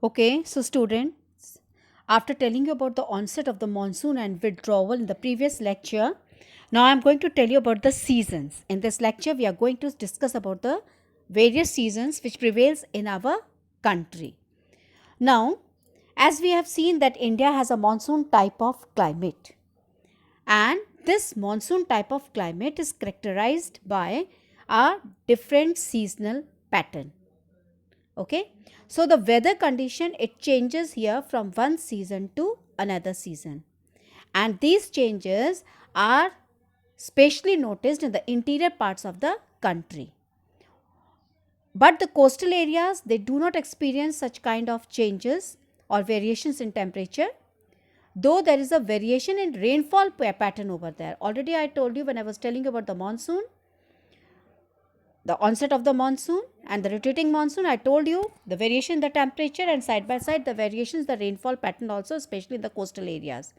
Okay, so students, after telling you about the onset of the monsoon and withdrawal in the previous lecture, now I'm going to tell you about the seasons. In this lecture, we are going to discuss about the various seasons which prevails in our country. Now, as we have seen that India has a monsoon type of climate, and this monsoon type of climate is characterized by a different seasonal pattern. Okay, so the weather condition, it changes here from one season to another season, and these changes are specially noticed in the interior parts of the country, but the coastal areas, they do not experience such kind of changes or variations in temperature, though there is a variation in rainfall pattern over there. Already I told you when I was telling you about the monsoon, the onset of the monsoon and the rotating monsoon, I told you the variation in the temperature, and side by side the variations the rainfall pattern also, especially in the coastal areas.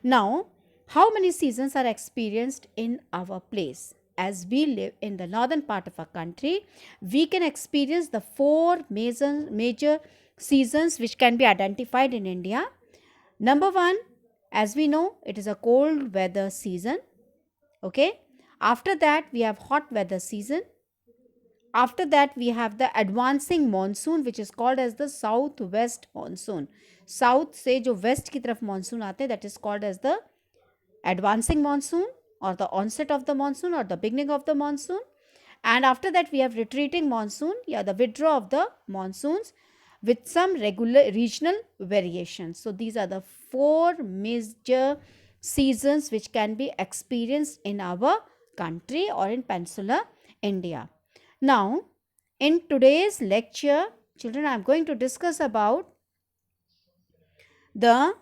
Now, how many seasons are experienced in our place? As we live in the northern part of our country, we can experience the four major seasons which can be identified in India. Number one, as we know, it is a cold weather season. Okay, after that we have hot weather season. After that we have the advancing monsoon which is called as the southwest monsoon. South से जो waste की तरफ monsoon आते हैं, that is called as the advancing monsoon or the onset of the monsoon or the beginning of the monsoon. And after that we have retreating monsoon, the withdrawal of the monsoons with some regular regional variations. So these are the four major seasons which can be experienced in our country or in peninsular India. Now, in today's lecture, children, I am going to discuss about the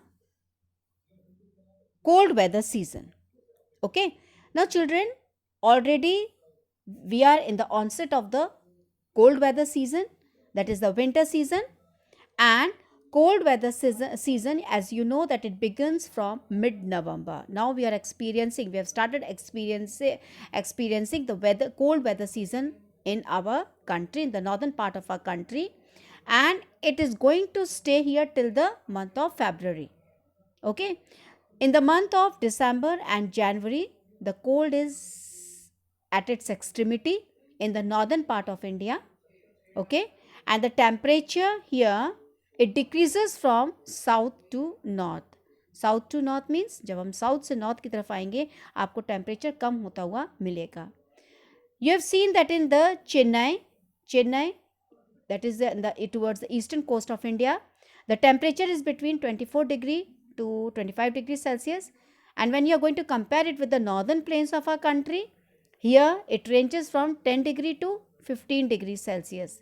cold weather season. Okay. Now, children, already we are in the onset of the cold weather season, that is the winter season. And cold weather season, as you know, that it begins from mid-November. Now we have started experiencing the cold weather season in our country, in the northern part of our country, and it is going to stay here till the month of February. Okay, in the month of December and January, the cold is at its extremity in the northern part of India. Okay, and the temperature here, it decreases from south to north. South to north means जब हम south से north की तरफ आएंगे आपको temperature कम होता हुआ मिलेगा. You have seen that in the Chennai, that is towards the eastern coast of India, the temperature is between 24 degree to 25 degrees Celsius. And when you are going to compare it with the northern plains of our country, here it ranges from 10 degree to 15 degrees Celsius.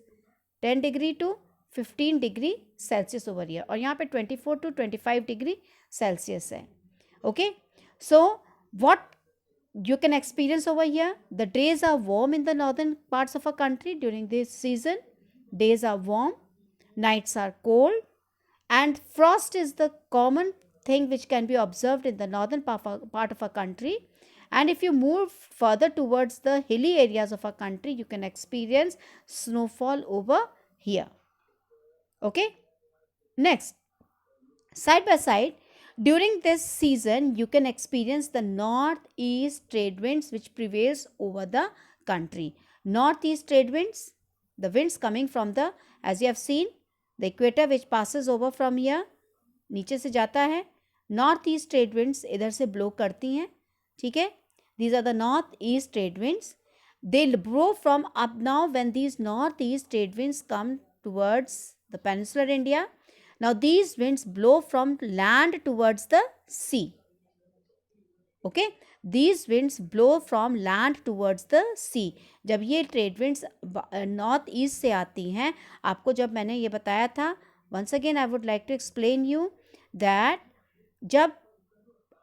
10 degree to 15 degree Celsius over here. और यहाँ पे 24 to 25 degree Celsius है. Okay. So, what you can experience over here, the days are warm in the northern parts of our country during this season. Days are warm, nights are cold, and frost is the common thing which can be observed in the northern part of our country. And if you move further towards the hilly areas of our country, you can experience snowfall over here. Okay. Next, side by side, during this season, you can experience the northeast trade winds which prevails over the country. Northeast trade winds, the winds coming from the, as you have seen, the equator which passes over from here, नीचे से जाता है. North east trade winds इधर से blow करती हैं. ठीक है, these are the north east trade winds. They blow from up. Now when these north east trade winds come towards the peninsular India, now these winds blow from land towards the sea. Okay, these winds blow from land towards the sea. जब ये trade winds north east से आती हैं, आपको जब मैंने ये बताया था, once again I would like to explain you that जब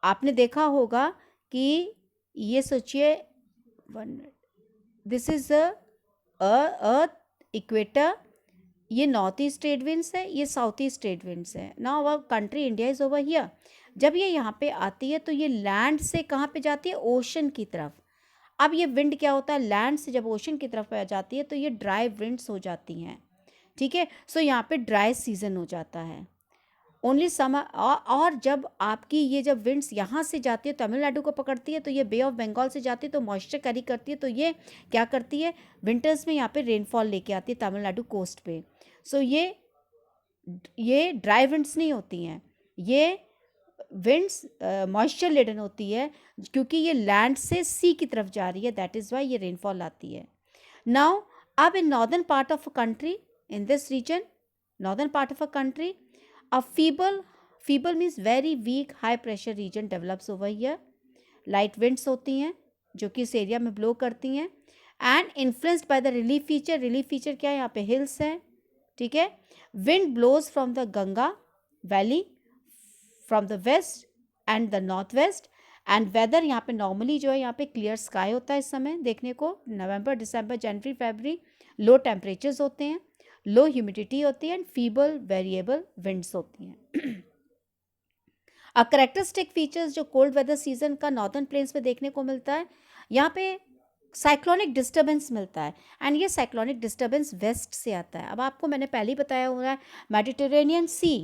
आपने देखा होगा कि ये सोचिए, दिस इज अर्थ इक्वेटर, ये नॉर्थ ईस्ट ट्रेड विंड्स है, ये साउथ ईस्ट ट्रेड विंड्स है. Now our country India is over here. जब ये यहाँ पे आती है तो ये लैंड से कहाँ पे जाती है, ओशन की तरफ. अब ये विंड क्या होता है, लैंड से जब ओशन की तरफ जाती है तो ये ड्राई विंड्स हो जाती हैं. ठीक है। सो यहाँ पे ड्राई सीजन हो जाता है ओनली समर। और जब आपकी ये जब विंड्स यहाँ से जाती है तमिलनाडु को पकड़ती है तो ये बे ऑफ बंगाल से जाती है तो मॉइस्चर कैरी करती है, तो ये क्या करती है विंटर्स में यहाँ पे रेनफॉल लेके आती है तमिलनाडु कोस्ट पे। सो ये ड्राई विंड्स नहीं होती हैं, ये विंड्स मॉइस्चर लेडन होती है क्योंकि ये लैंड से सी की तरफ जा रही है, दैट इज़ वाई ये रेनफॉल आती है। नाउ अब in northern part of a country, in this region northern part of a country, a feeble means very weak high pressure region develops over here. Light winds होती हैं जो कि इस area में ब्लो करती हैं and influenced by the relief feature. Relief feature क्या है, यहाँ पे हिल्स हैं, ठीक है। Wind blows from the Ganga valley from the west and the north west and weather यहाँ पे नॉर्मली जो है यहाँ पे क्लियर स्काई होता है इस समय देखने को, नवंबर दिसंबर जनवरी फरवरी। लो टेम्परेचर्स होते हैं, लो ह्यूमिडिटी होती है एंड फीबल वेरिएबल विंड्स होती हैं। अब करेक्टरिस्टिक फीचर्स जो कोल्ड वेदर सीजन का नॉर्दर्न प्लेन्स में देखने को मिलता है, यहाँ पे साइक्लोनिक डिस्टर्बेंस मिलता है एंड ये साइक्लोनिक डिस्टर्बेंस वेस्ट से आता है। अब आपको मैंने पहले ही बताया हुआ है मेडिटेरेनियन सी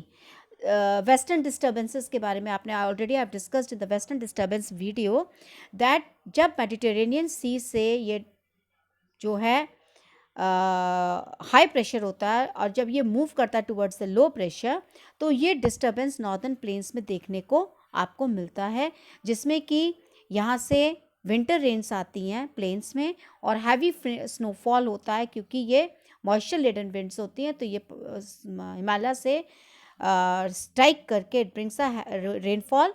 वेस्टर्न डिस्टर्बेंसेस के बारे में, आपने already I discussed in the western disturbance video that जब मेडिटेरेनियन सी से ये जो है हाई प्रेशर होता है और जब ये मूव करता है टुवर्ड्स द लो प्रेशर तो ये डिस्टर्बेंस नॉर्दर्न प्लेन्स में देखने को आपको मिलता है, जिसमें कि यहाँ से विंटर रेन्स आती हैं प्लेन्स में और हैवी स्नोफॉल होता है क्योंकि ये मॉइस्चर लेडन विंड्स होती हैं। तो ये हिमालय से स्ट्राइक करके it brings a rainfall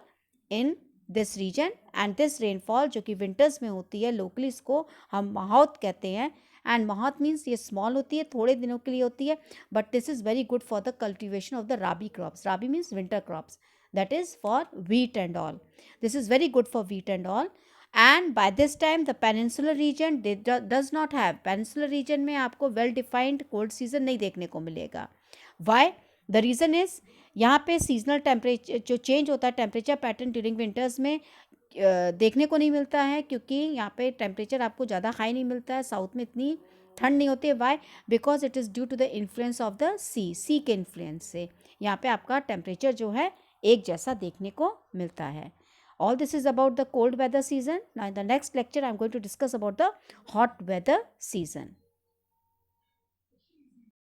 in this region and this rainfall जो कि विंटर्स में होती है लोकली इसको हम माहौत कहते हैं एंड माहौत मीन्स ये स्मॉल होती है, थोड़े दिनों के लिए होती है, but this is very good for the cultivation of the rabi crops. Rabi means winter crops, that is for wheat and all. This is very good for wheat and all. And by this time the peninsular region does not have, peninsular region में आपको well defined cold season नहीं देखने को मिलेगा। Why? The reason is यहाँ पे seasonal temperature जो change होता है टेम्परेचर पैटर्न ड्यूरिंग विंटर्स में देखने को नहीं मिलता है क्योंकि यहाँ पे टेम्परेचर आपको ज़्यादा हाई नहीं मिलता है, साउथ में इतनी ठंड नहीं होती है। Why? Because it is due to the influence of the sea के इन्फ्लुएंस से यहाँ पे आपका टेम्परेचर जो है एक जैसा देखने को मिलता है। All this is about the cold weather season. Now in the next lecture I am going to discuss about the hot weather season.